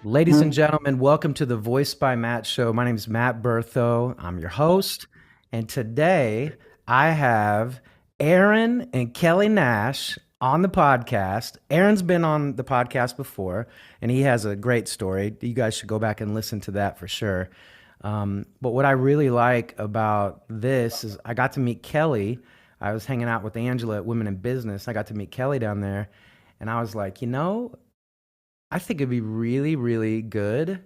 Ladies and gentlemen, welcome to the Voice by Matt show. My name is Matt Bertho. I'm your host. And today I have Aaron and Kelly Nash on the podcast. Aaron's been on the podcast before, and he has a great story. You guys should go back and listen to that for sure. But what I really like about this is I got to meet Kelly. I was hanging out with Angela at Women in Business. I got to meet Kelly down there, and I was like, I think it'd be really, really good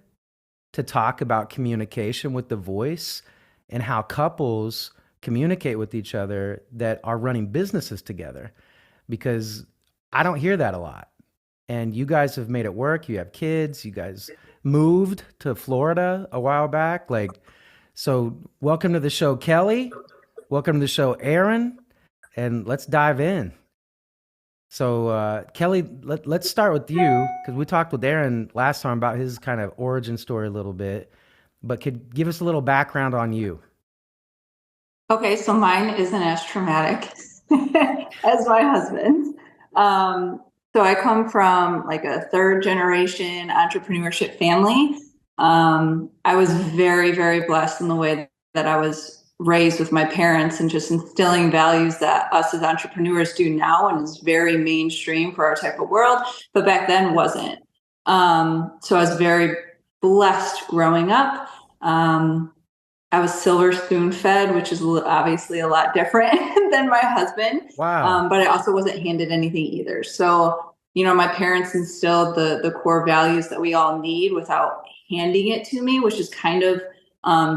to talk about communication with the voice and how couples communicate with each other that are running businesses together, because I don't hear that a lot. And you guys have made it work. You have kids. You guys moved to Florida a while back. So welcome to the show, Kelly. Welcome to the show, Aaron. And let's dive in. So, Kelly, let's start with you, because we talked with Aaron last time about his kind of origin story a little bit, but could give us a little background on you. Okay, so mine isn't as traumatic as my husband's. So I come from like a third generation entrepreneurship family. I was very, very blessed in the way that I was raised with my parents and just instilling values that us as entrepreneurs do now and is very mainstream for our type of world, but back then wasn't. So I was very blessed growing up. I was silver spoon fed, which is obviously a lot different than my husband. Wow. But I also wasn't handed anything either. So, my parents instilled the core values that we all need without handing it to me, which is kind of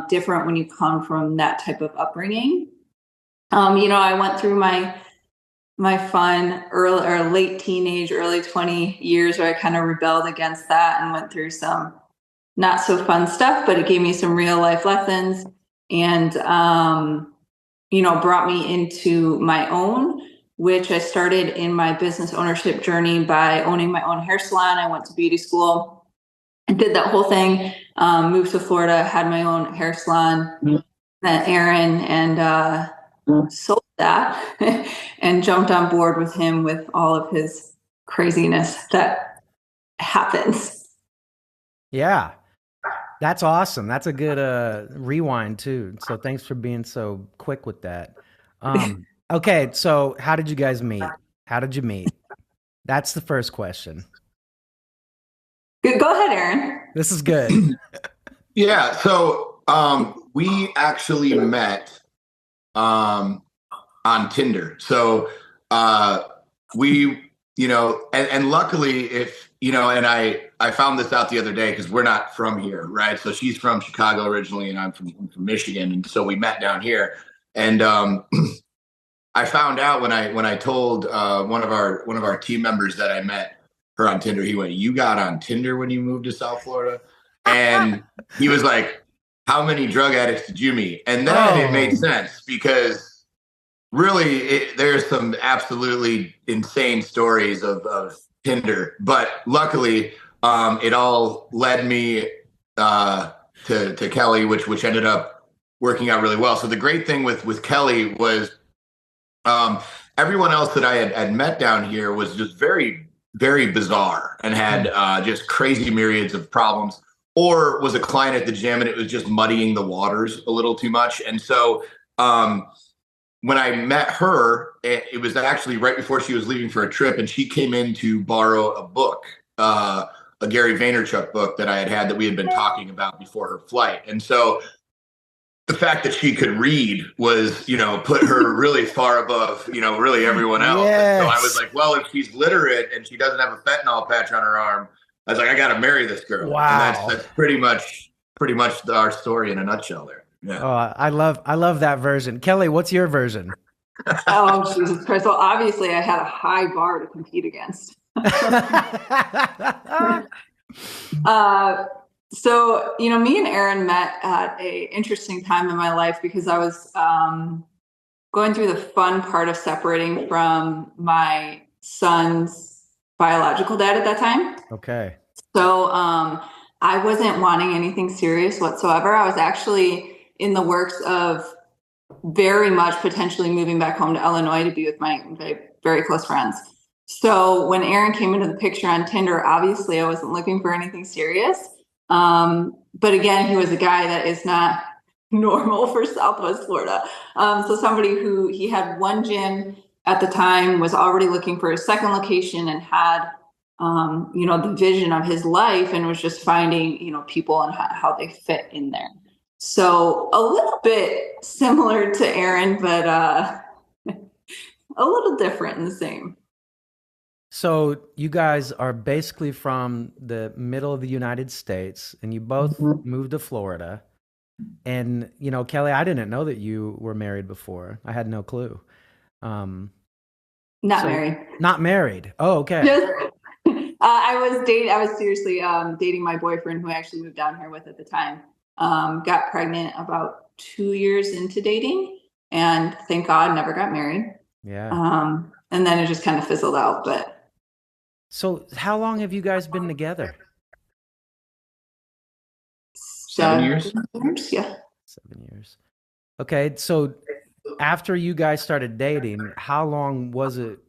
different when you come from that type of upbringing. I went through my fun early or late teenage, early 20 years where I kind of rebelled against that and went through some not so fun stuff, but it gave me some real life lessons and, brought me into my own, which I started in my business ownership journey by owning my own hair salon. I went to beauty school and did that whole thing, moved to Florida, had my own hair salon, met Aaron and sold that and jumped on board with him with all of his craziness that happens. Yeah, that's awesome. That's a good rewind too. So thanks for being so quick with that. Okay, so how did you guys meet? How did you meet? That's the first question. Good. Go ahead, Aaron. This is good. Yeah, so we actually met on Tinder. So we, and luckily, and I found this out the other day because we're not from here, right? So she's from Chicago originally, and I'm from Michigan, and so we met down here. And I found out when I told one of our team members that I met her on Tinder. He went, "You got on Tinder when you moved to South Florida?" And he was like, "How many drug addicts did you meet?" And then it made sense because really there's some absolutely insane stories of Tinder, but luckily it all led me to Kelly, which ended up working out really well. So the great thing with Kelly was everyone else that I had met down here was just very, very bizarre and had just crazy myriads of problems, or was a client at the gym and it was just muddying the waters a little too much. And so when I met her, it was actually right before she was leaving for a trip, and she came in to borrow a book, a Gary Vaynerchuk book that I had that we had been talking about before her flight. And so the fact that she could read was, put her really far above, really everyone else. Yes. And so I was like, well, if she's literate and she doesn't have a fentanyl patch on her arm, I was like, I got to marry this girl. Wow. And that's pretty much our story in a nutshell there. Yeah. Oh, I love that version. Kelly, what's your version? Oh, Jesus Christ. Well, obviously I had a high bar to compete against. So, me and Aaron met at a interesting time in my life because I was going through the fun part of separating from my son's biological dad at that time. Okay. So I wasn't wanting anything serious whatsoever. I was actually in the works of very much potentially moving back home to Illinois to be with my very, very close friends. So when Aaron came into the picture on Tinder, obviously I wasn't looking for anything serious. But again, he was a guy that is not normal for Southwest Florida. So somebody who he had one gym at the time, was already looking for a second location, and had, the vision of his life, and was just finding, people and how they fit in there. So a little bit similar to Aaron, but a little different in the same. So you guys are basically from the middle of the United States, and you both moved to Florida. And Kelly, I didn't know that you were married before. I had no clue. Um, Not so married. not married. Oh, okay. Just, I was seriously dating my boyfriend, who I actually moved down here with at the time. Got pregnant about 2 years into dating, and thank God never got married. Yeah. And then it just kind of fizzled out. But So how long have you guys been together? 7 years. Yeah. 7 years. Okay. So after you guys started dating, how long was it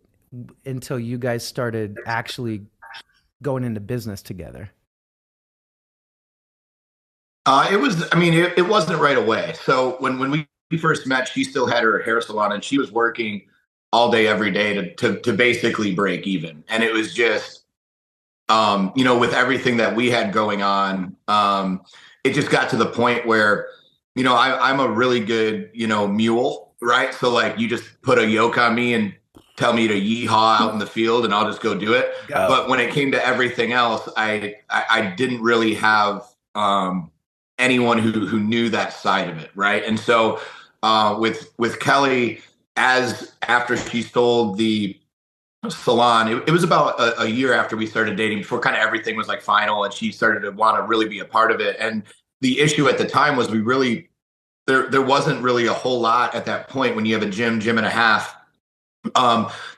until you guys started actually going into business together? It wasn't right away. So when we first met, she still had her hair salon and she was working all day, every day to basically break even. And it was just, with everything that we had going on, it just got to the point where, I'm a really good, mule, right? So like you just put a yoke on me and tell me to yeehaw out in the field and I'll just go do it. Go. But when it came to everything else, I didn't really have, anyone who knew that side of it, right? And so with Kelly, as after she sold the salon, it was about a year after we started dating, before kind of everything was like final, and she started to want to really be a part of it. And the issue at the time was there wasn't really a whole lot at that point. When you have a gym and a half,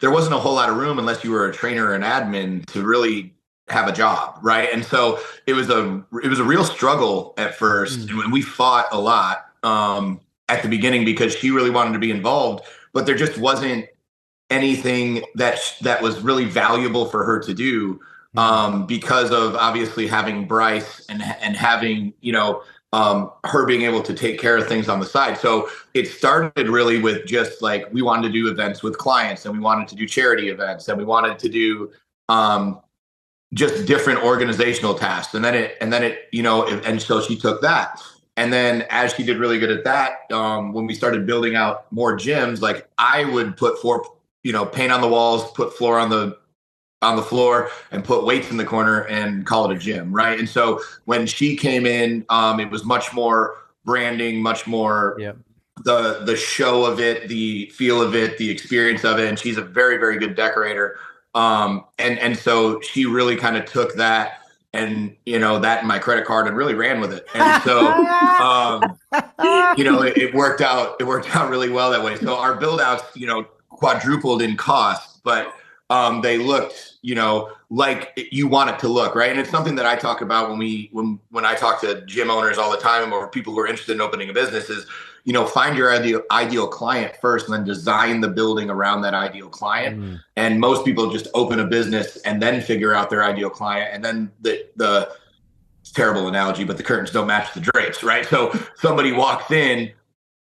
there wasn't a whole lot of room, unless you were a trainer or an admin, to really have a job, right? And so it was a real struggle at first, and we fought a lot at the beginning, because she really wanted to be involved, but there just wasn't anything that was really valuable for her to do, because of obviously having Bryce and having her being able to take care of things on the side. So it started really with just like, we wanted to do events with clients, and we wanted to do charity events, and we wanted to do just different organizational tasks. And then and so she took that. And then as she did really good at that, when we started building out more gyms, like I would put paint on the walls, put floor on the floor, and put weights in the corner and call it a gym, right? And so when she came in, it was much more branding, much more the show of it, the feel of it, the experience of it. And she's a very, very good decorator. And so she really kind of took that and, that in my credit card, and really ran with it. And so, it worked out really well that way. So our build outs, quadrupled in cost, but they looked, like you want it to look, right? And it's something that I talk about when I talk to gym owners all the time, or people who are interested in opening a business, is, find your ideal client first, and then design the building around that ideal client. And most people just open a business and then figure out their ideal client, and then the terrible analogy, but the curtains don't match the drapes, right? So somebody walks in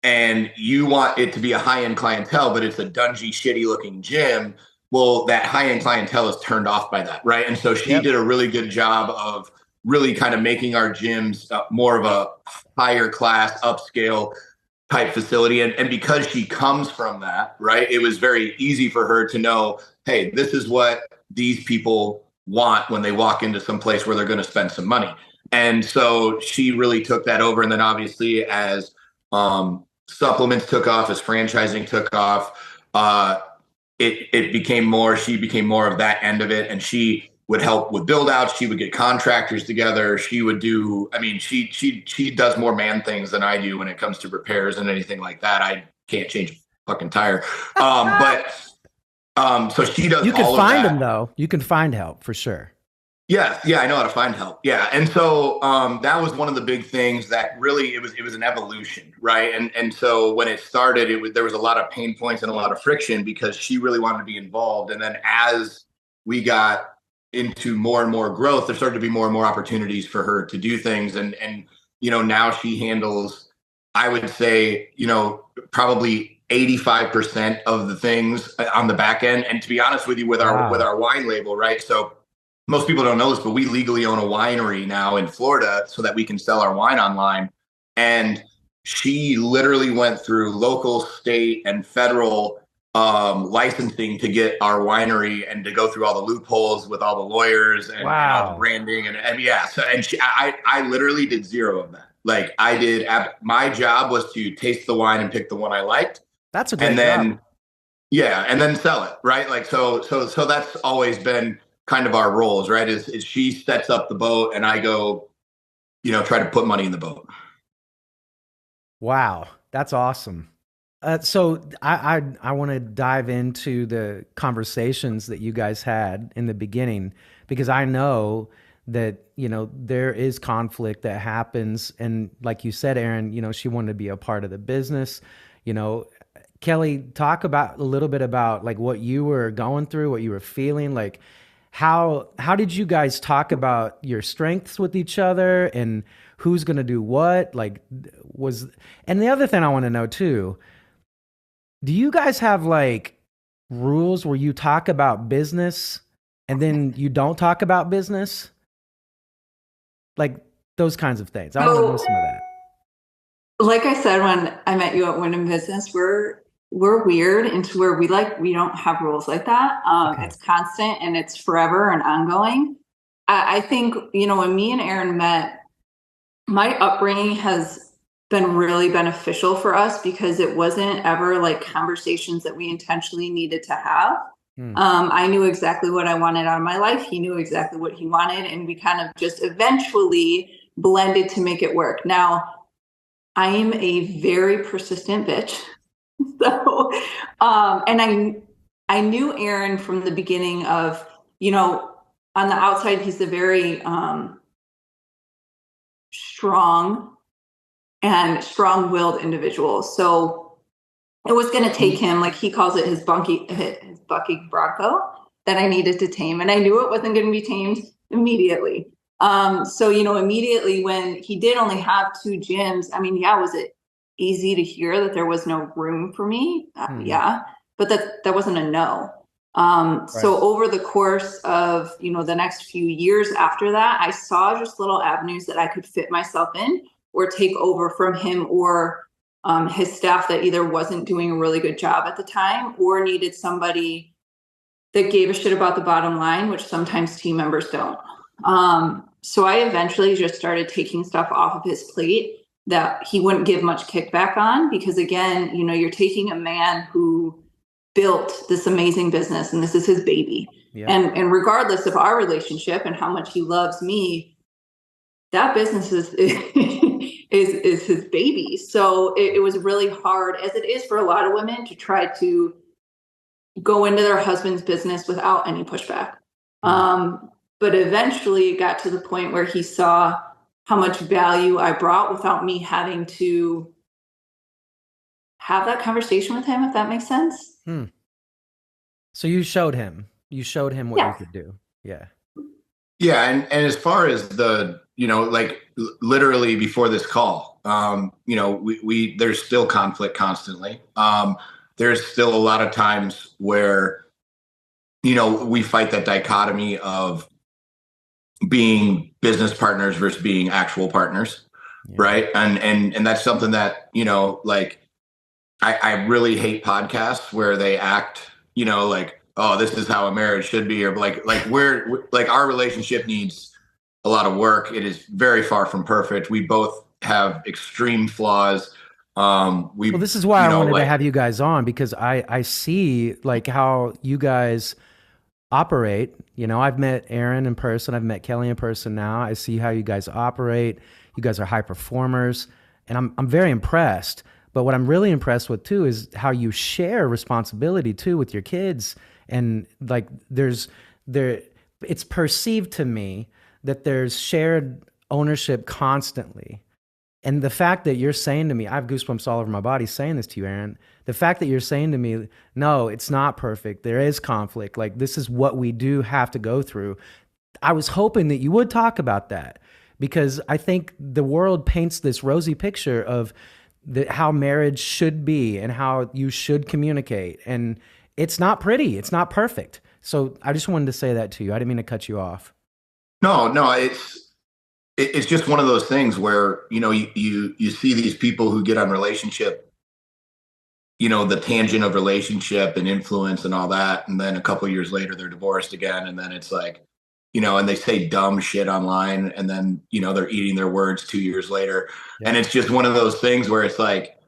and you want it to be a high-end clientele, but it's a dungy, shitty looking gym. Well, that high-end clientele is turned off by that, right? And so she did a really good job of really kind of making our gyms more of a higher class, upscale type facility. And because she comes from that, right, it was very easy for her to know, hey, this is what these people want when they walk into some place where they're going to spend some money. And so she really took that over. And then obviously as supplements took off, as franchising took off, she became more of that end of it. And she would help with build outs. She would get contractors together. She would do, she does more man things than I do when it comes to repairs and anything like that. I can't change a fucking tire. So she does. You can all find of that. them though. You can find help for sure. Yeah, I know how to find help. Yeah, and so that was one of the big things that really it was an evolution, right? And so when it started, there was a lot of pain points and a lot of friction, because she really wanted to be involved. And then as we got into more and more growth, there started to be more and more opportunities for her to do things. And now she handles, I would say, probably 85% of the things on the back end. And to be honest with you, with our wine label, right? So most people don't know this, but we legally own a winery now in Florida so that we can sell our wine online. And she literally went through local, state, and federal licensing to get our winery and to go through all the loopholes with all the lawyers and all the branding and yeah. So I literally did zero of that. Like my job was to taste the wine and pick the one I liked. That's a great job. Yeah, and then sell it, right? Like so that's always been kind of our roles, right? Is she sets up the boat and I go, try to put money in the boat. Wow, that's awesome. So I want to dive into the conversations that you guys had in the beginning, because I know that, there is conflict that happens. And like you said, Aaron, she wanted to be a part of the business. Kelly, talk about a little bit about like what you were going through, what you were feeling. Like how did you guys talk about your strengths with each other and who's going to do what? And the other thing I want to know too, do you guys have like rules where you talk about business and then you don't talk about business? Like those kinds of things. I want to know some of that. Like I said, when I met you at Wyndham Business, we're weird into where we don't have rules like that. Okay. It's constant and it's forever and ongoing. I think, when me and Aaron met, my upbringing has been really beneficial for us because it wasn't ever like conversations that we intentionally needed to have. I knew exactly what I wanted out of my life. He knew exactly what he wanted. And we kind of just eventually blended to make it work. Now, I am a very persistent bitch. So, and I knew Aaron from the beginning of, on the outside, he's a very strong-willed individual. So it was going to take him, like he calls it, his bucky bronco that I needed to tame. And I knew it wasn't going to be tamed immediately. So, immediately when he did only have 2 gyms, I mean, yeah, was it easy to hear that there was no room for me? Yeah, but that wasn't a no. Right. So over the course of, the next few years after that, I saw just little avenues that I could fit myself in or take over from him or his staff that either wasn't doing a really good job at the time or needed somebody that gave a shit about the bottom line, which sometimes team members don't. So I eventually just started taking stuff off of his plate that he wouldn't give much kickback on, because again, you're taking a man who built this amazing business and this is his baby. Yeah. And regardless of our relationship and how much he loves me, that business is his baby. So it was really hard, as it is for a lot of women, to try to go into their husband's business without any pushback. But eventually it got to the point where he saw how much value I brought without me having to have that conversation with him, if that makes sense. So you showed him what you could do. Yeah. Yeah. And as far as the, like literally before this call, we there's still conflict constantly. There's still a lot of times where, we fight that dichotomy of being business partners versus being actual partners. Yeah. Right. And that's something that, like I really hate podcasts where they act, like, oh, this is how a marriage should be, or like we're like, our relationship needs a lot of work. It is very far from perfect. We both have extreme flaws. Well, this is why I wanted to have you guys on, because I see like how you guys operate. I've met Aaron in person. I've met Kelly in person now. I see how you guys operate. You guys are high performers, and I'm very impressed. But what I'm really impressed with too is how you share responsibility too with your kids. And like it's perceived to me that there's shared ownership constantly. And the fact that you're saying to me, I have goosebumps all over my body saying this to you, Aaron. The fact that you're saying to me, no, it's not perfect. There is conflict. Like, this is what we do have to go through. I was hoping that you would talk about that, because I think the world paints this rosy picture of how marriage should be and how you should communicate. And it's not pretty. It's not perfect. So I just wanted to say that to you. I didn't mean to cut you off. No, it's just one of those things where, you see these people who get on relationship, the tangent of relationship and influence and all that. And then a couple of years later, they're divorced again. And then it's like, and they say dumb shit online, and then, they're eating their words 2 years later. Yeah. And it's just one of those things where it's like,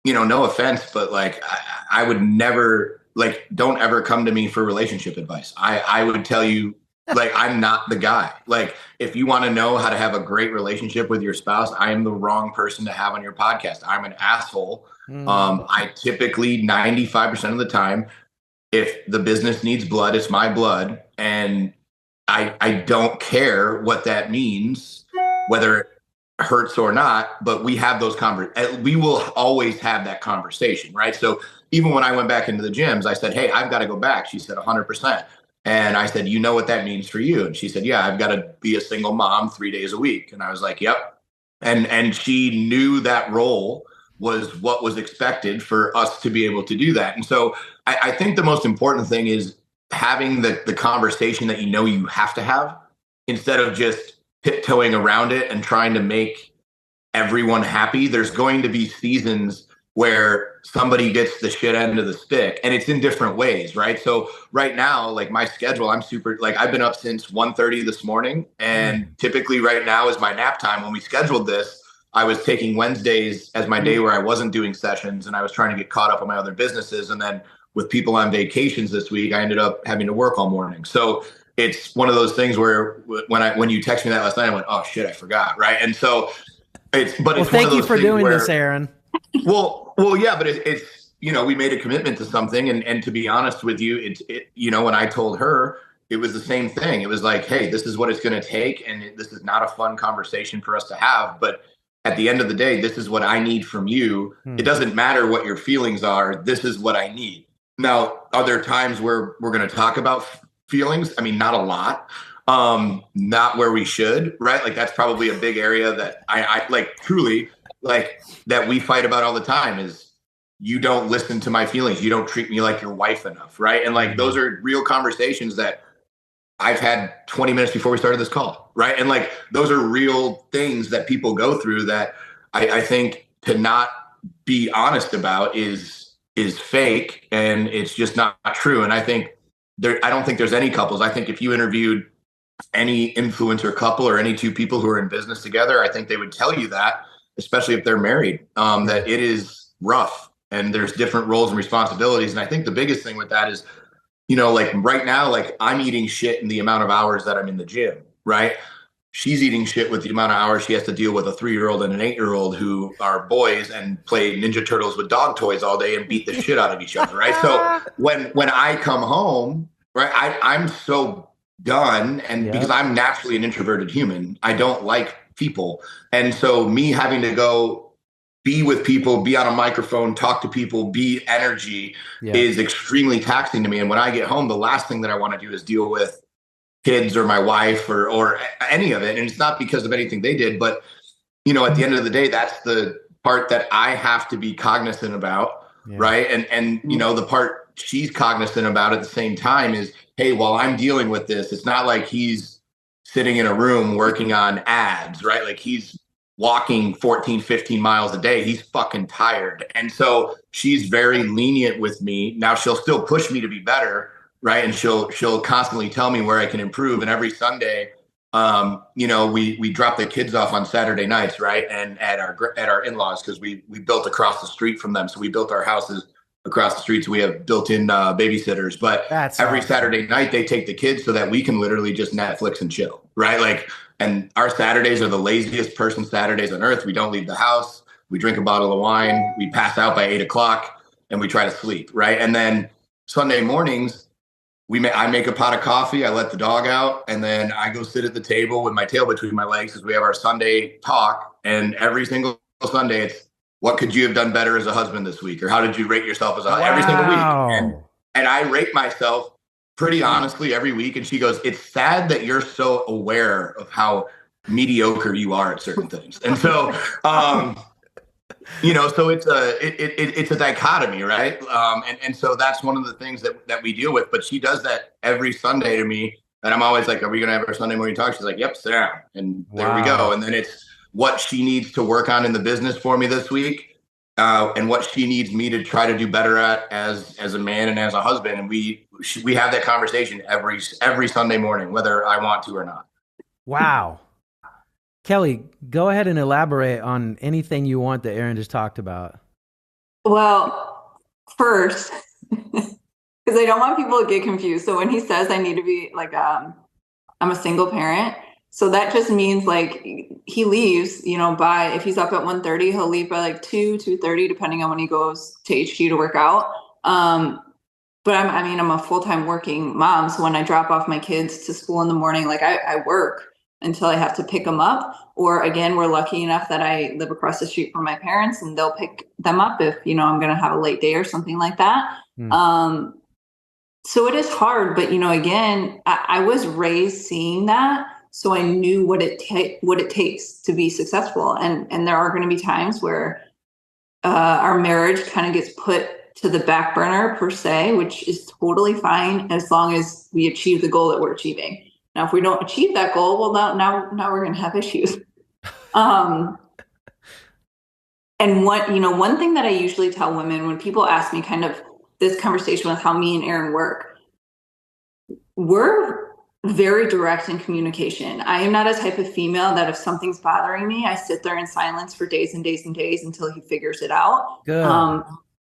no offense, but like, I would never, like, don't ever come to me for relationship advice. I would tell you, like, I'm not the guy. Like, if you want to know how to have a great relationship with your spouse, I am the wrong person to have on your podcast. I'm an asshole. I typically 95% of the time, if the business needs blood, it's my blood. And I don't care what that means, whether it hurts or not, but we have those we will always have that conversation, right? So even when I went back into the gyms, I said, hey, I've got to go back. She said 100%. And I said, you know what that means for you? And she said, yeah, I've got to be a single mom 3 days a week. And I was like, yep. And she knew that role was what was expected for us to be able to do that. And so I think the most important thing is having the conversation that you have to have, instead of just tiptoeing around it and trying to make everyone happy. There's going to be seasons where somebody gets the shit end of the stick, and it's in different ways, right? So right now, like, my schedule, I'm super, like, I've been up since 1:30 this morning, and typically right now is my nap time. When we scheduled this, I was taking Wednesdays as my day where I wasn't doing sessions, and I was trying to get caught up on my other businesses. And then with people on vacations this week, I ended up having to work all morning. So it's one of those things where when you text me that last night, I went, oh shit, I forgot. Right. And so well, thank you for doing this, Aaron. Well, yeah, but it's, we made a commitment to something. And to be honest with you, when I told her, it was the same thing. It was like, hey, this is what it's going to take. And this is not a fun conversation for us to have. But at the end of the day, this is what I need from you. It doesn't matter what your feelings are. This is what I need. Now, are there times where we're going to talk about feelings? I mean, not a lot. Not where we should, right? Like, that's probably a big area that I like, truly, like, that we fight about all the time is, you don't listen to my feelings. You don't treat me like your wife enough, right? And like, those are real conversations that I've had 20 minutes before we started this call, right? And like, those are real things that people go through that I think to not be honest about is fake, and it's just not true. And I don't think there's any couples. I think if you interviewed any influencer couple or any two people who are in business together, I think they would tell you that, especially if they're married, that it is rough and there's different roles and responsibilities. And I think the biggest thing with that is, like, right now, like, I'm eating shit in the amount of hours that I'm in the gym, right? She's eating shit with the amount of hours she has to deal with a 3-year-old and an 8-year-old who are boys and play Ninja Turtles with dog toys all day and beat the shit out of each other, right? So when I come home, right, I'm so done. And because I'm naturally an introverted human, I don't like people. And so me having to go be with people, be on a microphone, talk to people, be energy is extremely taxing to me. And when I get home, the last thing that I want to do is deal with kids or my wife or any of it. And it's not because of anything they did, but, at the end of the day, that's the part that I have to be cognizant about. Right. And, the part she's cognizant about at the same time is, hey, while I'm dealing with this, it's not like he's sitting in a room working on ads, right? Like, he's walking 14, 15 miles a day. He's fucking tired. And so she's very lenient with me. Now, she'll still push me to be better, right? And she'll constantly tell me where I can improve. And every Sunday, we drop the kids off on Saturday nights, right? And at our in-laws, because we built across the street from them. So we built our houses across the street. So we have built-in babysitters. But every Saturday night, they take the kids so that we can literally just Netflix and chill, right? Like, and our Saturdays are the laziest person Saturdays on earth. We don't leave the house. We drink a bottle of wine. We pass out by 8:00 and we try to sleep, right? And then Sunday mornings, I make a pot of coffee. I let the dog out, and then I go sit at the table with my tail between my legs because we have our Sunday talk. And every single Sunday, it's what could you have done better as a husband this week? Or how did you rate yourself as a Wow. every single week? And I rate myself pretty honestly every week. And she goes, it's sad that you're so aware of how mediocre you are at certain things. And so, so it's a dichotomy, right? And so that's one of the things that we deal with. But she does that every Sunday to me. And I'm always like, are we going to have our Sunday morning talk? She's like, yep, sit down. And there we go. And then it's what she needs to work on in the business for me this week. And what she needs me to try to do better at as a man and as a husband. And we have that conversation every Sunday morning, whether I want to or not. Wow. Kelly, go ahead and elaborate on anything you want that Aaron just talked about. Well, first, because I don't want people to get confused. So when he says I need to be like, I'm a single parent. So that just means like he leaves, by, if he's up at 1:30, he'll leave by like 2:30, depending on when he goes to HQ to work out. But I'm a full-time working mom. So when I drop off my kids to school in the morning, like I work until I have to pick them up. Or again, we're lucky enough that I live across the street from my parents and they'll pick them up if, I'm going to have a late day or something like that. So it is hard, but again, I was raised seeing that. So I knew what it takes to be successful. And there are going to be times where our marriage kind of gets put to the back burner per se, which is totally fine as long as we achieve the goal that we're achieving. Now, if we don't achieve that goal, well, now we're going to have issues. And one thing that I usually tell women when people ask me kind of this conversation with how me and Aaron work, we're very direct in communication. I am not a type of female that if something's bothering me, I sit there in silence for days and days and days until he figures it out. Good.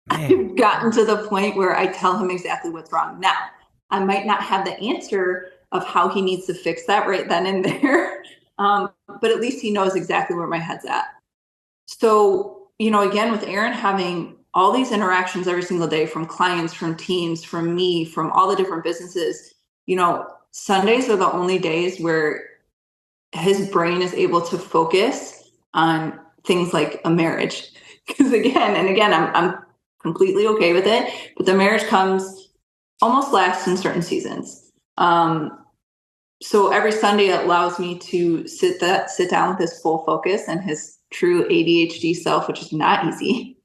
I've gotten to the point where I tell him exactly what's wrong. Now, I might not have the answer of how he needs to fix that right then and there. But at least he knows exactly where my head's at. So, again, with Aaron having all these interactions every single day from clients, from teams, from me, from all the different businesses, Sundays are the only days where his brain is able to focus on things like a marriage. Because again, I'm completely okay with it, but the marriage comes almost last in certain seasons. So every Sunday it allows me to sit down with his full focus and his true ADHD self, which is not easy,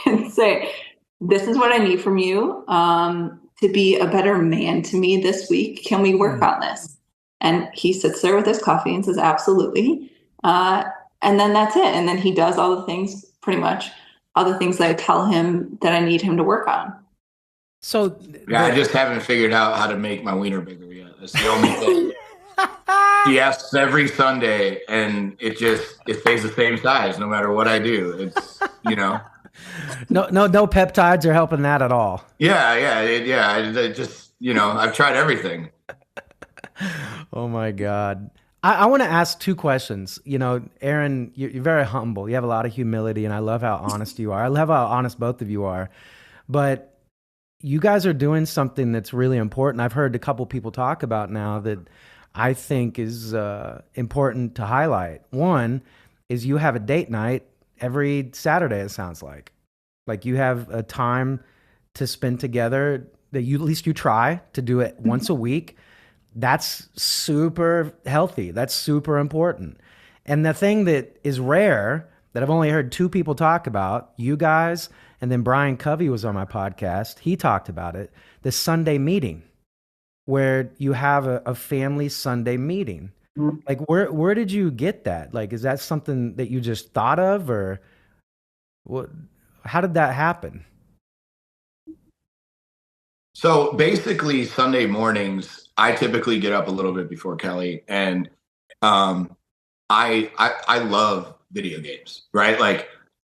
and say, this is what I need from you to be a better man to me this week. Can we work on this? And he sits there with his coffee and says, absolutely. And then that's it. And then he does all the things, pretty much all the things that I tell him that I need him to work on. So I just haven't figured out how to make my wiener bigger yet. That's the only thing. He asks every Sunday, and it stays the same size no matter what I do. It's No peptides are helping that at all. Yeah. I just I've tried everything. Oh my God. I want to ask two questions. Aaron, you're very humble. You have a lot of humility, and I love how honest you are. I love how honest both of you are. But you guys are doing something that's really important. I've heard a couple people talk about now that I think is important to highlight. One is you have a date night every Saturday, it sounds like. Like you have a time to spend together that at least you try to do it once a week. That's super healthy. That's super important. And the thing that is rare that I've only heard two people talk about, you guys, and then Brian Covey was on my podcast. He talked about it, the Sunday meeting, where you have a family Sunday meeting. Like where did you get that? Like, is that something that you just thought of, or what? How did that happen? So basically Sunday mornings, I typically get up a little bit before Kelly, and I love video games, right? Like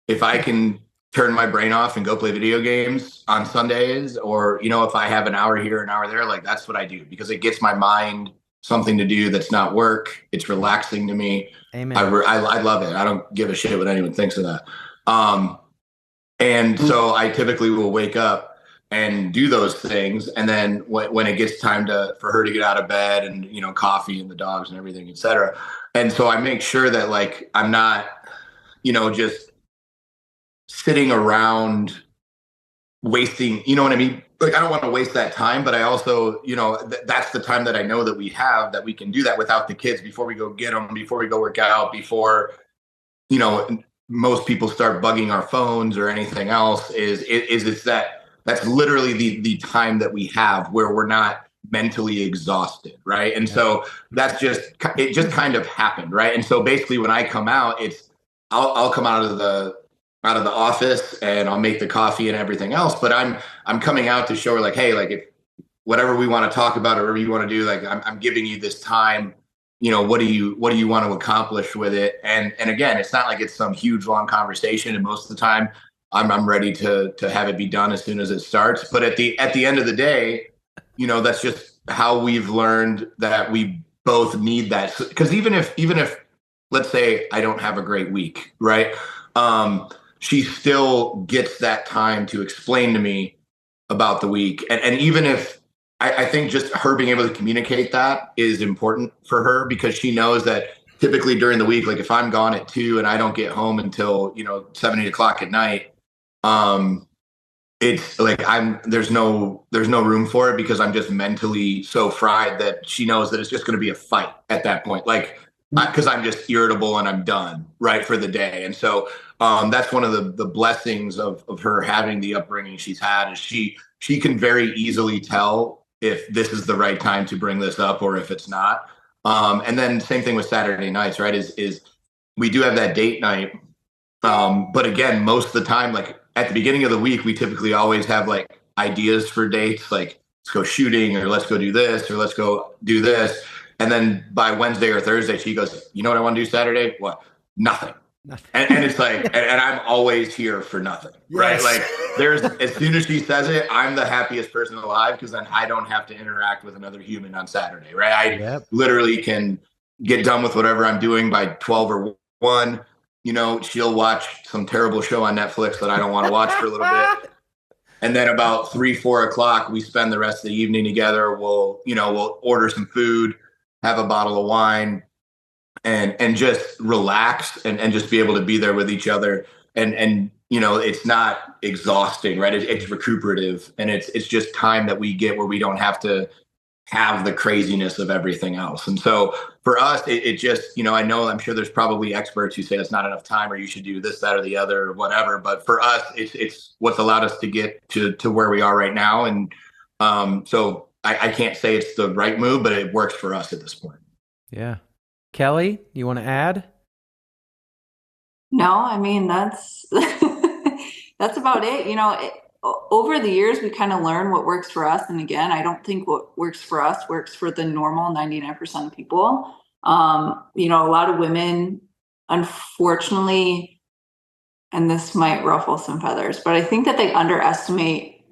if I can turn my brain off and go play video games on Sundays, or, if I have an hour here, an hour there, like that's what I do because it gets my mind something to do that's not work. It's relaxing to me. Amen. I love it. I don't give a shit what anyone thinks of that. And so I typically will wake up and do those things. And then when it gets time for her to get out of bed and, coffee and the dogs and everything, et cetera. And so I make sure that like, I'm not just sitting around wasting, you know what I mean? Like, I don't want to waste that time, but I also, that's the time that I know that we have, that we can do that without the kids, before we go get them, before we go work out, before, most people start bugging our phones or anything else. It's that's literally the time that we have where we're not mentally exhausted, right? And so it just kind of happened, right? And so basically when I come out, I'll come out of the office and I'll make the coffee and everything else, but I'm coming out to show her, like, hey, like, if whatever we want to talk about or whatever you want to do, like, I'm giving you this time. What do you want to accomplish with it? And again, it's not like it's some huge long conversation, and most of the time I'm ready to have it be done as soon as it starts. But at the end of the day, that's just how we've learned that we both need that. Because even if let's say I don't have a great week, right? She still gets that time to explain to me about the week. And even if I think just her being able to communicate that is important for her, because she knows that typically during the week, like if I'm gone at 2 and I don't get home until, 7, 8 o'clock at night, it's like there's no room for it, because I'm just mentally so fried that she knows that it's just going to be a fight at that point. Like, because I'm just irritable and I'm done, right, for the day. And so that's one of the blessings of her having the upbringing she's had, is she can very easily tell if this is the right time to bring this up or if it's not. And then same thing with Saturday nights, right? Is we do have that date night. But again, most of the time, like at the beginning of the week, we typically always have like ideas for dates, like let's go shooting, or let's go do this, or let's go do this. And then by Wednesday or Thursday, she goes, you know what I want to do Saturday? What? Nothing. And it's like, and I'm always here for nothing, right? Yes. Like as soon as she says it, I'm the happiest person alive, because then I don't have to interact with another human on Saturday, right? I literally can get done with whatever I'm doing by 12 or 1. She'll watch some terrible show on Netflix that I don't want to watch for a little bit. And then about 3, 4 o'clock, we spend the rest of the evening together. We'll order some food, have a bottle of wine, and just relax and just be able to be there with each other. And it's not exhausting, right? It's recuperative, and it's just time that we get where we don't have to have the craziness of everything else. And so for us, it just, I'm sure there's probably experts who say that's not enough time, or you should do this, that, or the other, or whatever. But for us, it's what's allowed us to get to where we are right now. And so I can't say it's the right move, but it works for us at this point. Yeah. Kelly, you want to add? No, I mean, that's that's about it. Over the years, we kind of learn what works for us. And again, I don't think what works for us works for the normal 99% of people. A lot of women, unfortunately, and this might ruffle some feathers, but I think that they underestimate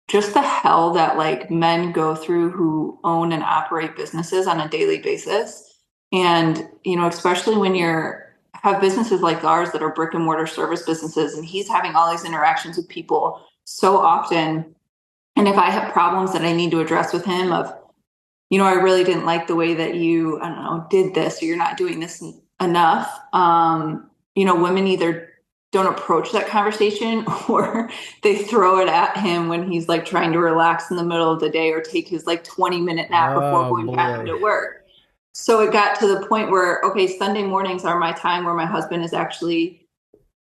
just the hell that like men go through who own and operate businesses on a daily basis. And, especially when have businesses like ours that are brick and mortar service businesses, and he's having all these interactions with people so often. And if I have problems that I need to address with him of, I really didn't like the way that you, I don't know, did this, or you're not doing this enough. Women either don't approach that conversation, or they throw it at him when he's like trying to relax in the middle of the day, or take his like 20-minute nap before going back into work. So it got to the point where, okay, Sunday mornings are my time where my husband is actually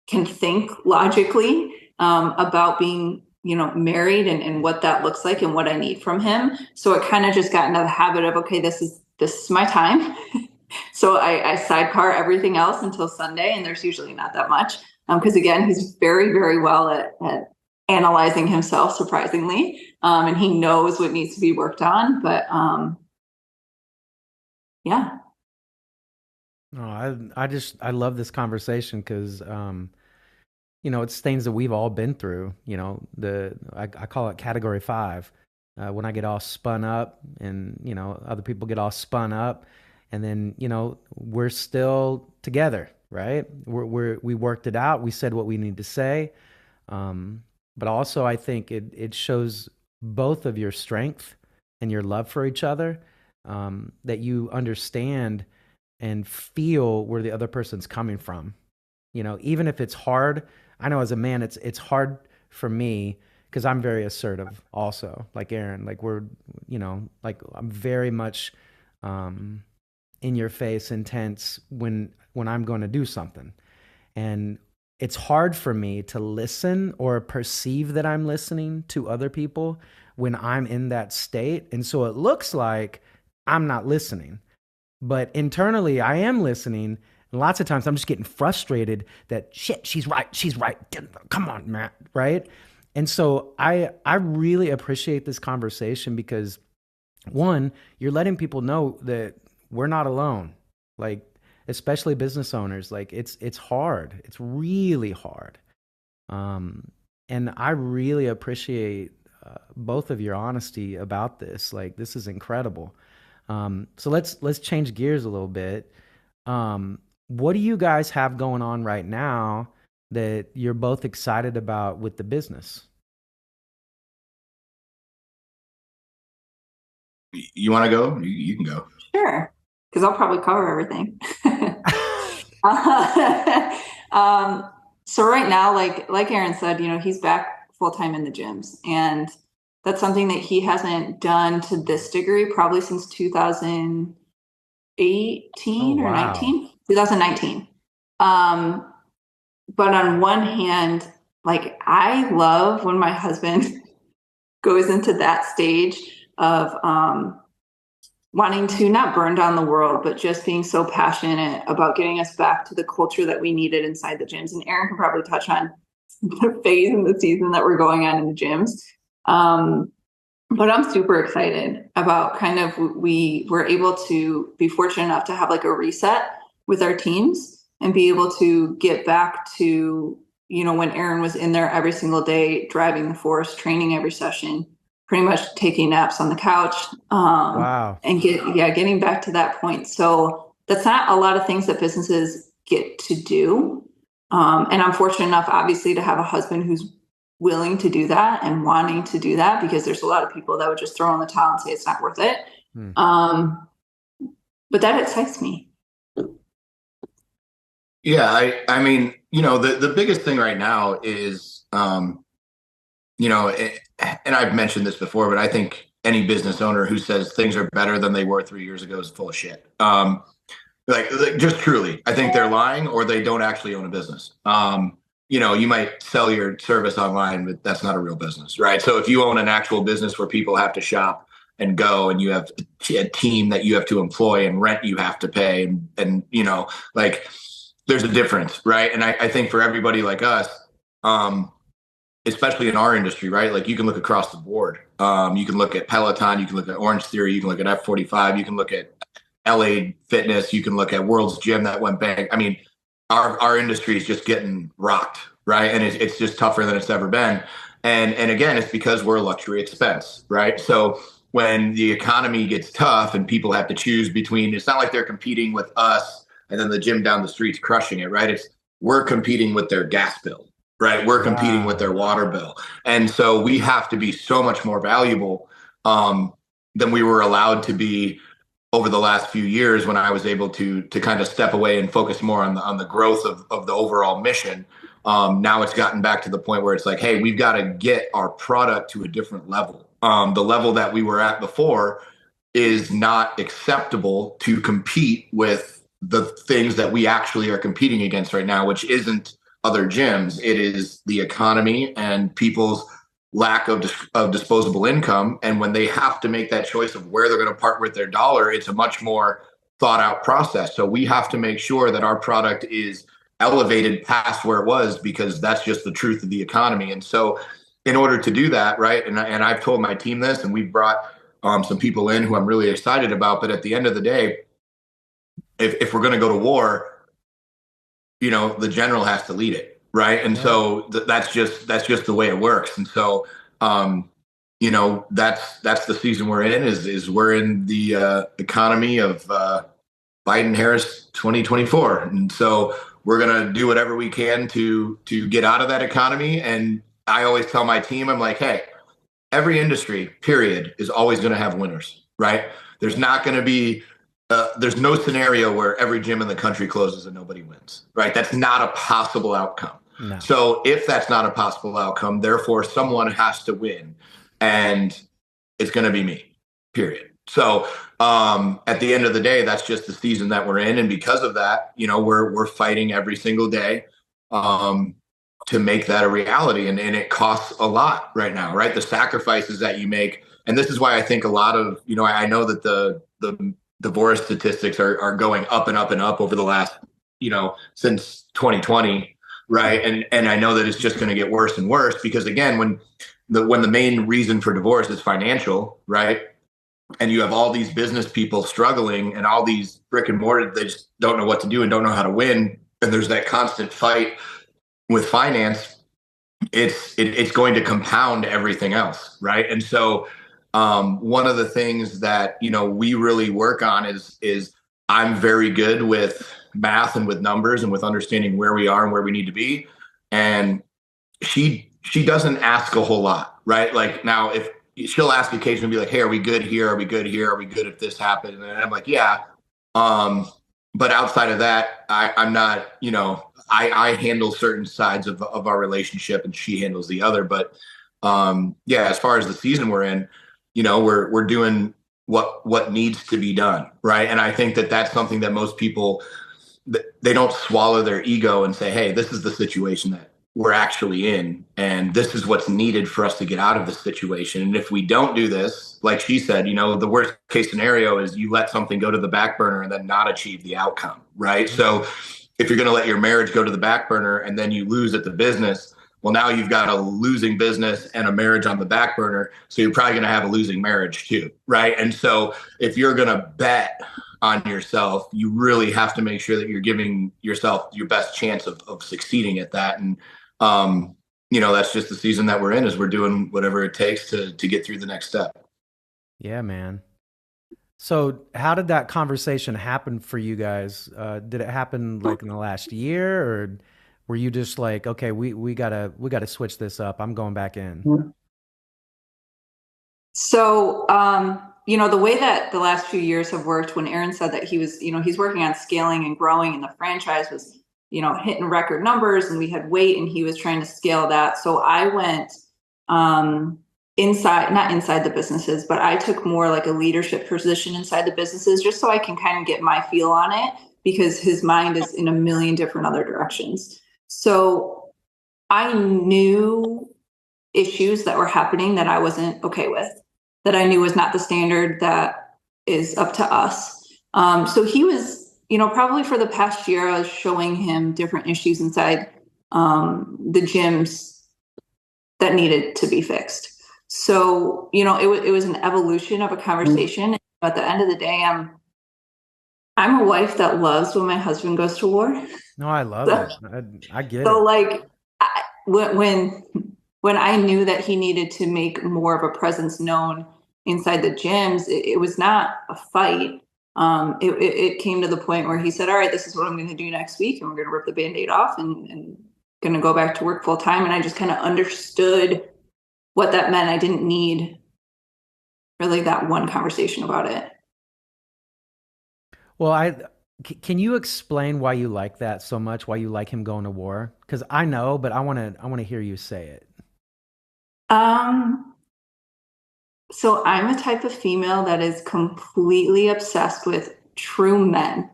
can think logically about being, married and what that looks like and what I need from him. So it kind of just got into the habit of, okay, this is my time. So I sidecar everything else until Sunday, and there's usually not that much. Because again, he's very, very well at analyzing himself, surprisingly. And he knows what needs to be worked on, but yeah. No, I love this conversation because, it's things that we've all been through. I call it category 5. When I get all spun up, and other people get all spun up, and then we're still together, right? We worked it out. We said what we need to say, but also I think it shows both of your strength and your love for each other. That you understand and feel where the other person's coming from. Even if it's hard. I know as a man, it's hard for me because I'm very assertive also, like Aaron. Like like I'm very much um, in your face, intense when I'm going to do something. And it's hard for me to listen or perceive that I'm listening to other people when I'm in that state. And so it looks like I'm not listening, but internally I am listening. And lots of times I'm just getting frustrated that shit, she's right. She's right. Come on, Matt. Right. And so I really appreciate this conversation because one, you're letting people know that we're not alone. Like, especially business owners, like it's hard. It's really hard. Um, and I really appreciate both of your honesty about this. Like, this is incredible. So let's change gears a little bit. What do you guys have going on right now that you're both excited about with the business? You want to go? You can go. Sure, because I'll probably cover everything. Uh, um, so right now, like Aaron said, he's back full time in the gyms, and that's something that he hasn't done to this degree probably since 2018 Oh, or wow. 19, 2019. But on one hand, like I love when my husband goes into that stage of wanting to not burn down the world, but just being so passionate about getting us back to the culture that we needed inside the gyms. And Aaron can probably touch on the phase in the season that we're going on in the gyms. But I'm super excited about kind of we were able to be fortunate enough to have like a reset with our teams and be able to get back to, when Aaron was in there every single day, driving the force, training every session, pretty much taking naps on the couch, Wow. and getting back to that point. So that's not a lot of things that businesses get to do. And I'm fortunate enough, obviously, to have a husband who's willing to do that and wanting to do that, because there's a lot of people that would just throw in the towel and say it's not worth it. Hmm. But that excites me. Yeah, I mean, the biggest thing right now is, and I've mentioned this before, but I think any business owner who says things are better than they were 3 years ago is full of shit. Like just truly, I think they're lying or they don't actually own a business. You might sell your service online, but that's not a real business, right? So if you own an actual business where people have to shop and go, and you have a team that you have to employ and rent you have to pay, and like there's a difference, right? And I think for everybody like us, especially in our industry, right? Like you can look across the board. You can look at Peloton, you can look at Orange Theory, you can look at F45, you can look at LA Fitness, you can look at World's Gym that went bang. I mean, our industry is just getting rocked, right? And it's just tougher than it's ever been. And again, it's because we're a luxury expense, right? So when the economy gets tough and people have to choose between, it's not like they're competing with us and then the gym down the street's crushing it, right? It's we're competing with their gas bill, right? We're competing with Wow. their water bill. And so we have to be so much more valuable than we were allowed to be over the last few years when I was able to kind of step away and focus more on the growth of the overall mission. Now it's gotten back to the point where it's like, hey, we've got to get our product to a different level. The level that we were at before is not acceptable to compete with the things that we actually are competing against right now, which isn't other gyms. It is the economy and people's lack of disposable income. And when they have to make that choice of where they're going to part with their dollar, it's a much more thought out process. So we have to make sure that our product is elevated past where it was, because that's just the truth of the economy. And so in order to do that, right, and I've told my team this, and we've brought some people in who I'm really excited about, but at the end of the day, if we're going to go to war, the general has to lead it, right? And Yeah. so that's just the way it works. And so that's the season we're in, is we're in the economy of Biden Harris 2024. And so we're going to do whatever we can to get out of that economy. And I always tell my team, I'm like, hey, every industry period is always going to have winners, right? There's not going to be there's no scenario where every gym in the country closes and nobody wins, right? That's not a possible outcome. No. So if that's not a possible outcome, therefore someone has to win, and it's going to be me, period. So at the end of the day, that's just the season that we're in. And because of that, we're fighting every single day to make that a reality. And it costs a lot right now, right? The sacrifices that you make. And this is why I think a lot of, I know that the divorce statistics are going up and up and up over the last, since 2020. Right. And I know that it's just going to get worse and worse because, again, when the main reason for divorce is financial, right? And you have all these business people struggling and all these brick and mortar, they just don't know what to do and don't know how to win. And there's that constant fight with finance. It's going to compound everything else. Right. And so one of the things that, we really work on is I'm very good with math and with numbers and with understanding where we are and where we need to be. And she doesn't ask a whole lot, right? Like now, if she'll ask occasionally, be like, "Hey, are we good here? Are we good here? Are we good if this happened?" And I'm like, "Yeah." But outside of that, I'm not, I handle certain sides of our relationship and she handles the other. But yeah, as far as the season we're in, we're doing what needs to be done, right? And I think that that's something that most people, they don't swallow their ego and say, "Hey, this is the situation that we're actually in, and this is what's needed for us to get out of this situation." And if we don't do this, like she said, the worst case scenario is you let something go to the back burner and then not achieve the outcome, right? So if you're going to let your marriage go to the back burner and then you lose at the business, well, now you've got a losing business and a marriage on the back burner. So you're probably going to have a losing marriage too, right? And so if you're going to bet on yourself, you really have to make sure that you're giving yourself your best chance of succeeding at that. And, that's just the season that we're in, is we're doing whatever it takes to get through the next step. Yeah, man. So how did that conversation happen for you guys? Did it happen like in the last year, or were you just like, okay, we gotta switch this up, I'm going back in? So, the way that the last few years have worked, when Aaron said that he was, he's working on scaling and growing, and the franchise was, hitting record numbers, and we had weight, and he was trying to scale that. So I went not inside the businesses, but I took more like a leadership position inside the businesses, just so I can kind of get my feel on it, because his mind is in a million different other directions. So I knew issues that were happening that I wasn't okay with, that I knew was not the standard that is up to us. So he was, probably for the past year, I was showing him different issues inside the gyms that needed to be fixed. So, it was an evolution of a conversation. At the end of the day, I'm a wife that loves when my husband goes to war. No, I love it. I get so it. Like when I knew that he needed to make more of a presence known inside the gyms, it was not a fight. It came to the point where he said, "All right, this is what I'm going to do next week, and we're going to rip the Band-Aid off and going to go back to work full time." And I just kind of understood what that meant. I didn't need really that one conversation about it. Well, can you explain why you like that so much? Why you like him going to war? Because I know, but I want to hear you say it. So I'm a type of female that is completely obsessed with true men.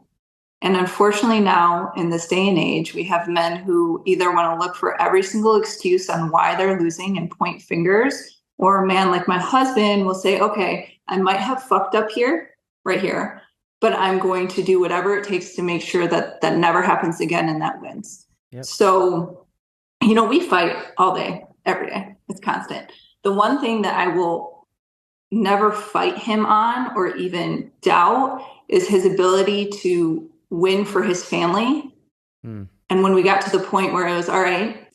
And unfortunately now, in this day and age, we have men who either want to look for every single excuse on why they're losing and point fingers, or a man like my husband will say, "Okay, I might have fucked up here, right here, but I'm going to do whatever it takes to make sure that that never happens again, and that wins." Yep. So, we fight all day, every day. It's constant. The one thing that I will never fight him on or even doubt is his ability to win for his family. And when we got to the point where it was, all right,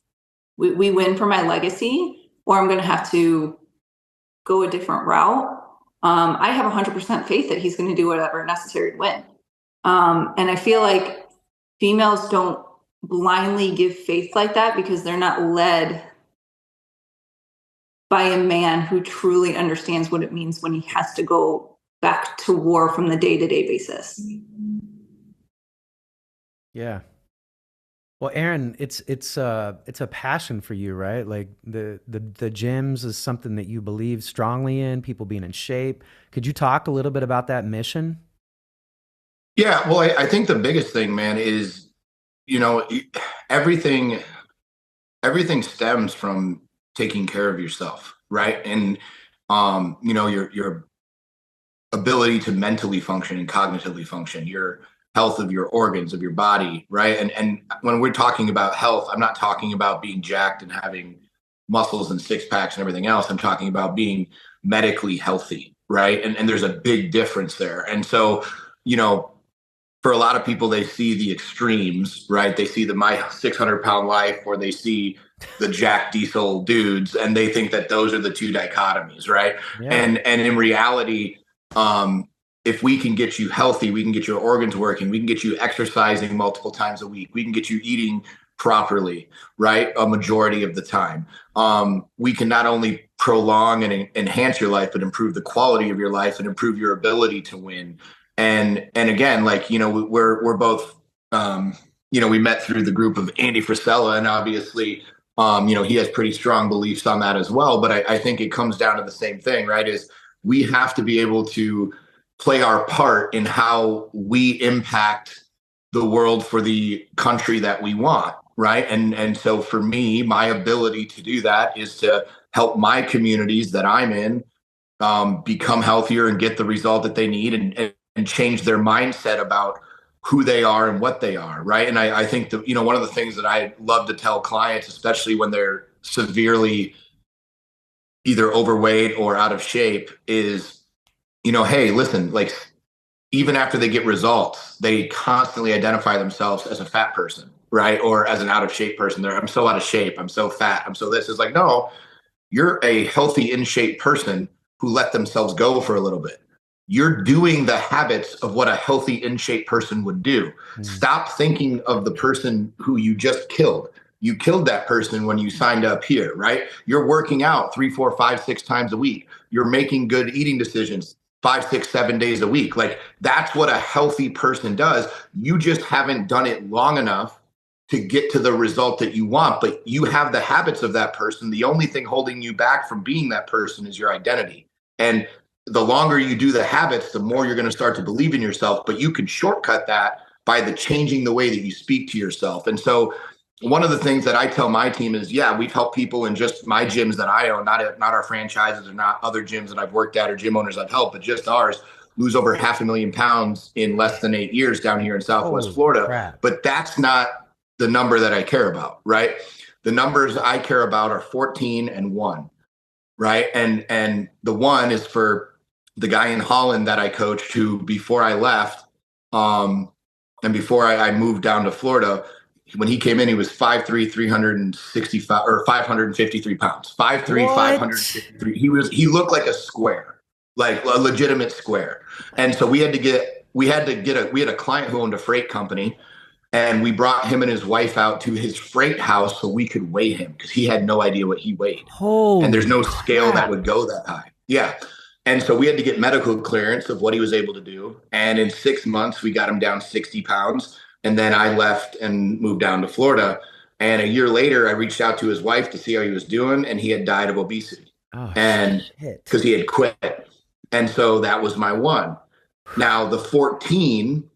we win for my legacy, or I'm going to have to go a different route. I have 100% faith that he's going to do whatever necessary to win. And I feel like females don't blindly give faith like that because they're not led by a man who truly understands what it means when he has to go back to war from the day-to-day basis. Yeah. Well, Aaron, it's a passion for you, right? Like the gyms is something that you believe strongly in, people being in shape. Could you talk a little bit about that mission? Yeah, well, I think the biggest thing, man, is, you know, everything everything stems from taking care of yourself, right? And your ability to mentally function and cognitively function, your health of your organs, of your body, right? And when we're talking about health, I'm not talking about being jacked and having muscles and six packs and everything else. I'm talking about being medically healthy, right? And there's a big difference there. And so, you know, for a lot of people, they see the extremes, right? They see the my 600-pound life, or they see the Jack Diesel dudes, and they think that those are the two dichotomies, right? Yeah. And in reality, um, if we can get you healthy, we can get your organs working, we can get you exercising multiple times a week, we can get you eating properly, right? A majority of the time. We can not only prolong and enhance your life, but improve the quality of your life and improve your ability to win. And again, like, you know, we're both, we met through the group of Andy Frisella, and obviously, he has pretty strong beliefs on that as well. But I think it comes down to the same thing, right? Is we have to be able to play our part in how we impact the world for the country that we want, right? And so for me, my ability to do that is to help my communities that I'm in become healthier and get the result that they need, and change their mindset about who they are and what they are, right? And I think that, you know, one of the things that I love to tell clients, especially when they're severely either overweight or out of shape, is, you know, hey, listen, like, even after they get results, they constantly identify themselves as a fat person, right? Or as an out of shape person. I'm so out of shape, I'm so fat, I'm so this. Is like, no, you're a healthy, in shape person who let themselves go for a little bit. You're doing the habits of what a healthy, in shape person would do. Stop thinking of the person who you just killed. You killed that person when you signed up here, right? You're working out 3, 4, 5, 6 times a week. You're making good eating decisions 5, 6, 7 days a week. Like, that's what a healthy person does. You just haven't done it long enough to get to the result that you want, but you have the habits of that person. The only thing holding you back from being that person is your identity. And the longer you do the habits, the more you're going to start to believe in yourself. But you can shortcut that by the changing the way that you speak to yourself. And so one of the things that I tell my team is, yeah, we've helped people in just my gyms that I own, not our franchises, or not other gyms that I've worked at or gym owners I've helped, but just ours, lose over 500,000 pounds in less than 8 years down here in Southwest Florida. Crap. But that's not the number that I care about, right? The numbers I care about are 14 and 1, right? And the 1 is for the guy in Holland that I coached, who before I left, and before I moved down to Florida, when he came in, he was 5'3", 365 or 553 pounds. 5'3", 553. He looked like a square, like a legitimate square. And so we had a client who owned a freight company, and we brought him and his wife out to his freight house so we could weigh him, because he had no idea what he weighed. And there's no scale that would go that high. Yeah. And so we had to get medical clearance of what he was able to do. And in 6 months, we got him down 60 pounds. And then I left and moved down to Florida. And a year later, I reached out to his wife to see how he was doing. And he had died of obesity. And because he had quit. And so that was my 1. Now, the 14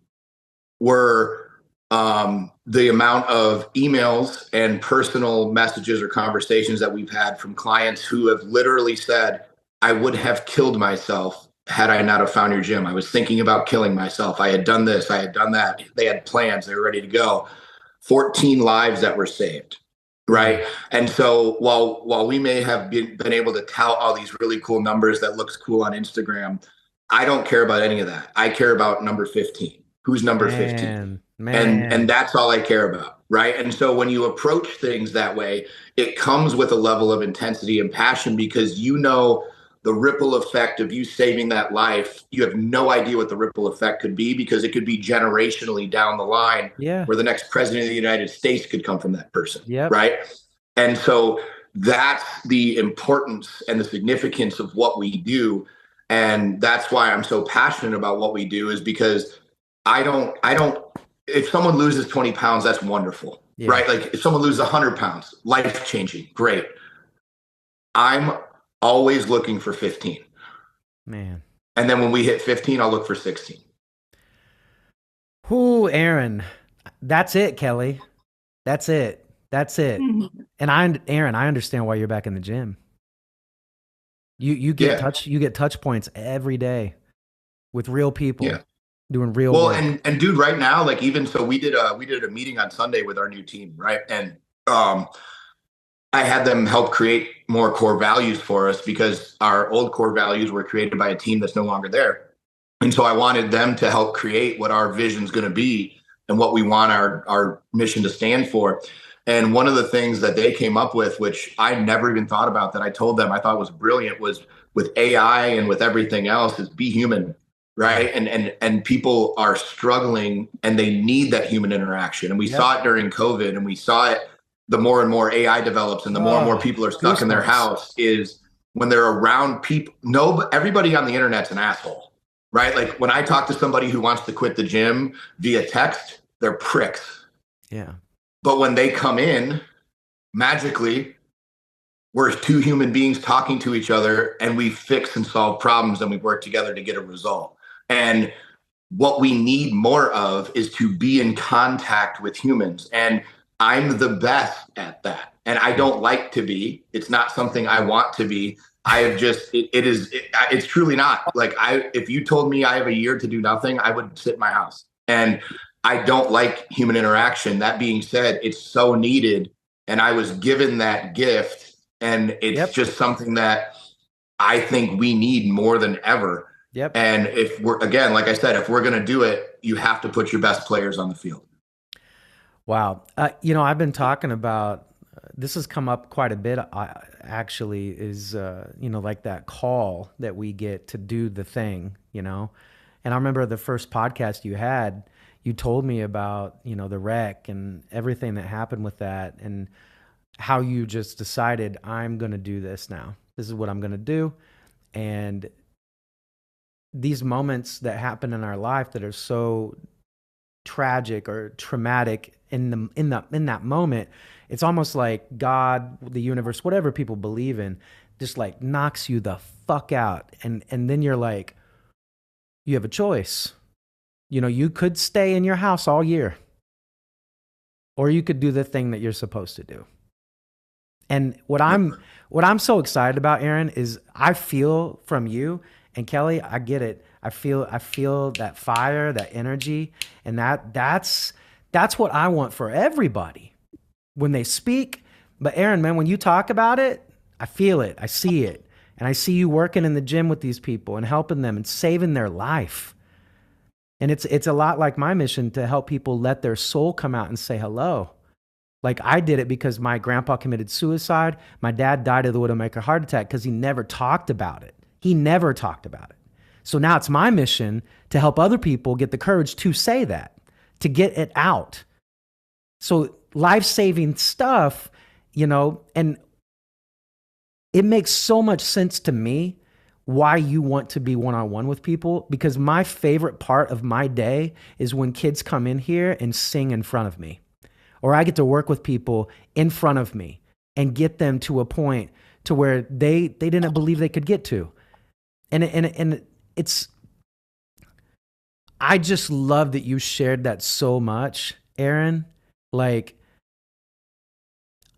were the amount of emails and personal messages or conversations that we've had from clients who have literally said, I would have killed myself had I not have found your gym. I was thinking about killing myself. I had done this, I had done that. They had plans, they were ready to go. 14 lives that were saved, right? And so while we may have been able to tout all these really cool numbers that looks cool on Instagram, I don't care about any of that. I care about number 15. Who's number 15? And that's all I care about, right? And so when you approach things that way, it comes with a level of intensity and passion, because you know the ripple effect of you saving that life. You have no idea what the ripple effect could be, because it could be generationally down the line, where the next president of the United States could come from that person, right? And so that's the importance and the significance of what we do. And that's why I'm so passionate about what we do, is because I don't, if someone loses 20 pounds, that's wonderful, Yeah, right? Like if someone loses 100 pounds, life changing, great. I'm always looking for 15. man. And then when we hit 15, I'll look for 16. Whoo, Aaron. That's it, Kelly. That's it. That's it. Mhm. And Aaron, I understand why you're back in the gym. Yeah. You get touch points every day with real Yeah. people doing real Well, work. and dude, right now, like even so we did a meeting on Sunday with our new team, right? And um I had them help create more core values for us because our old core values were created by a team that's no longer there. And so I wanted them to help create what our vision is going to be and what we want our mission to stand for. And one of the things that they came up with, which I never even thought about, that I told them I thought was brilliant, was with AI and with everything else, is be human, Yeah. right? And people are struggling and they need that human interaction. And we Yep. saw it during COVID, and we saw it the more and more AI develops and the more and more Oh, people are stuck in their goosebumps. house, is when they're around people. No, everybody on the internet's an asshole, right? Like when I talk to somebody who wants to quit the gym via text, they're pricks. Yeah. But when they come in, magically, we're two human beings talking to each other, and we fix and solve problems, and we work together to get a result. And what we need more of is to be in contact with humans. And I'm the best at that. And I Yeah. don't like to be. It's not something I want to be. I have just, it's truly not. Like, if you told me I have a year to do nothing, I would sit in my house. And I don't like human interaction. That being said, it's so needed. And I was given that gift. And it's Yep. just something that I think we need more than ever. Yep. And if we're, again, like I said, if we're going to do it, you have to put your best players on the field. Wow. I've been talking about this has come up quite a bit. Actually, is like that call that we get to do the thing. And I remember the first podcast you had. You told me about the wreck and everything that happened with that, and how you just decided, I'm going to do this now. This is what I'm going to do. And these moments that happen in our life that are so tragic or traumatic in that moment, it's almost like God, the universe, whatever people believe in, just like knocks you the fuck out. And then you're like, you have a choice. You could stay in your house all year, or you could do the thing that you're supposed to do. And what I'm so excited about, Aaron, is I feel from you and Kelly, I get it. I feel that fire, that energy, and that's what I want for everybody when they speak. But Aaron, man, when you talk about it, I feel it. I see it. And I see you working in the gym with these people and helping them and saving their life. And it's a lot like my mission to help people let their soul come out and say hello. Like I did it because my grandpa committed suicide. My dad died of the widowmaker heart attack because he never talked about it. He never talked about it. So now it's my mission to help other people get the courage to say that, to get it out. So life-saving stuff, and it makes so much sense to me why you want to be one-on-one with people, because my favorite part of my day is when kids come in here and sing in front of me. Or I get to work with people in front of me and get them to a point to where they didn't believe they could get to. And it's, I just love that you shared that so much, Aaron. Like,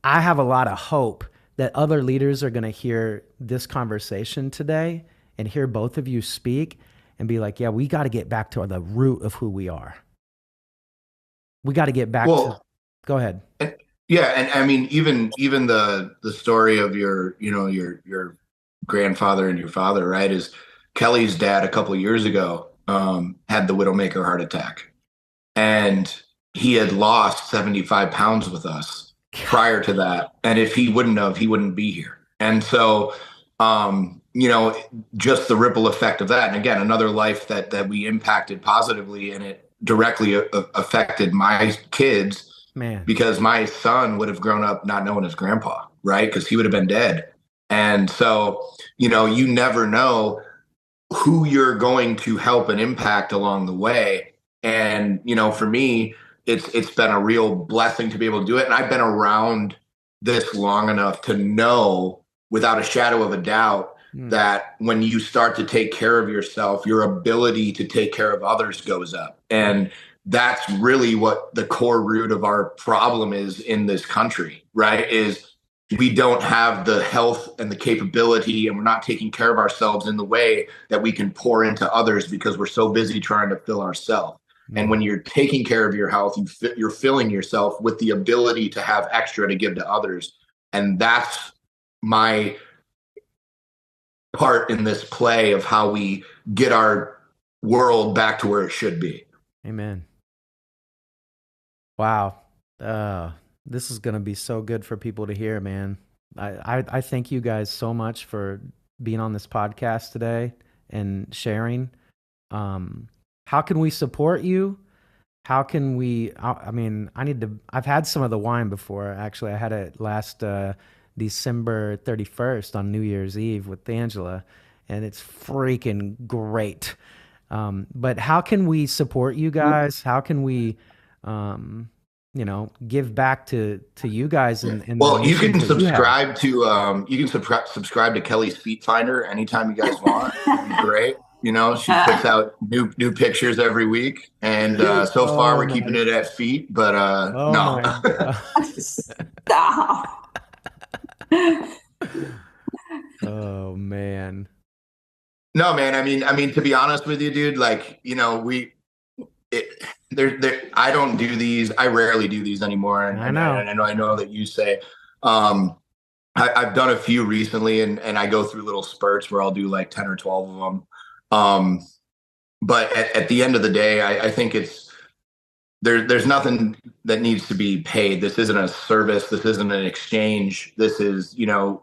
I have a lot of hope that other leaders are going to hear this conversation today and hear both of you speak and be like, yeah, we got to get back to the root of who we are. We got to get back to, Well, go ahead. yeah, and I mean, even the story of your grandfather and your father, right? Is Kelly's dad a couple of years ago had the widowmaker heart attack, and he had lost 75 pounds with us prior to that. And if he wouldn't have, he wouldn't be here. And so, just the ripple effect of that. And again, another life that we impacted positively, and it directly affected my kids, Man. because my son would have grown up not knowing his grandpa, right? Because he would have been dead. And so, you never know. who you're going to help and impact along the way. And, for me, it's been a real blessing to be able to do it. And I've been around this long enough to know without a shadow of a doubt that when you start to take care of yourself, your ability to take care of others goes up. And that's really what the core root of our problem is in this country, right? Is we don't have the health and the capability, and we're not taking care of ourselves in the way that we can pour into others because we're so busy trying to fill ourselves. And when you're taking care of your health, you're filling yourself with the ability to have extra to give to others. And that's my part in this play of how we get our world back to where it should be. Amen. Wow. This is going to be so good for people to hear, man. I thank you guys so much for being on this podcast today and sharing. How can we support you? How can we, I've had some of the wine before. Actually, I had it last December 31st on New Year's Eve with Angela, and it's freaking great. But how can we support you guys? How can we, give back to you guys? Well, you can subscribe to subscribe to Kelly's Feet Finder anytime you guys want. It'd be great. She puts out new pictures every week, and so far we're keeping it at feet. But no. Stop. Oh man. No, man. I mean, to be honest with you, dude, like, I don't do these. I rarely do these anymore. And I know. And I know that you say, I've done a few recently, and I go through little spurts where I'll do like 10 or 12 of them. But at the end of the day, I think there's nothing that needs to be paid. This isn't a service. This isn't an exchange. This is,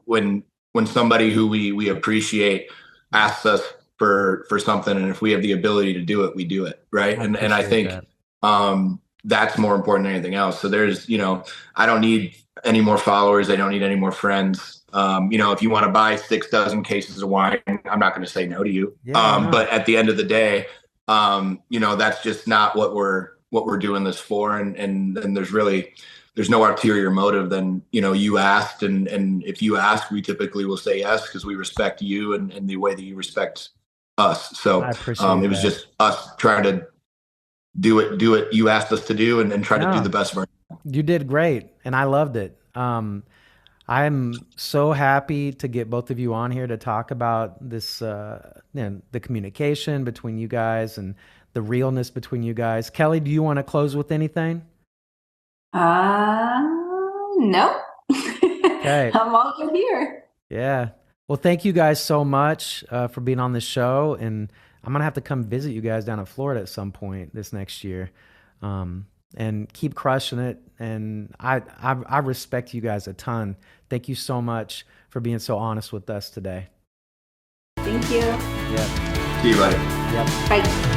when somebody who we appreciate asks us for something, and if we have the ability to do it, we do it. Right. And I think, that's more important than anything else. So there's, I don't need any more followers. I don't need any more friends. If you want to buy 6 dozen cases of wine, I'm not going to say no to you. But at the end of the day, that's just not what we're doing this for. And there's no ulterior motive than, you asked. And if you ask, we typically will say yes, because we respect you and the way that you respect us. So it was just us trying to do it you asked us to do, and try to do the best of our. You did great, and I loved it. I'm so happy to get both of you on here to talk about this, the communication between you guys and the realness between you guys. Kelly, do you want to close with anything? No. Okay. I'm all good here. Yeah. Well, thank you guys so much for being on the show, and I'm gonna have to come visit you guys down in Florida at some point this next year, and keep crushing it. And I respect you guys a ton. Thank you so much for being so honest with us today. Thank you. Yep. See you, buddy. Yep. Bye.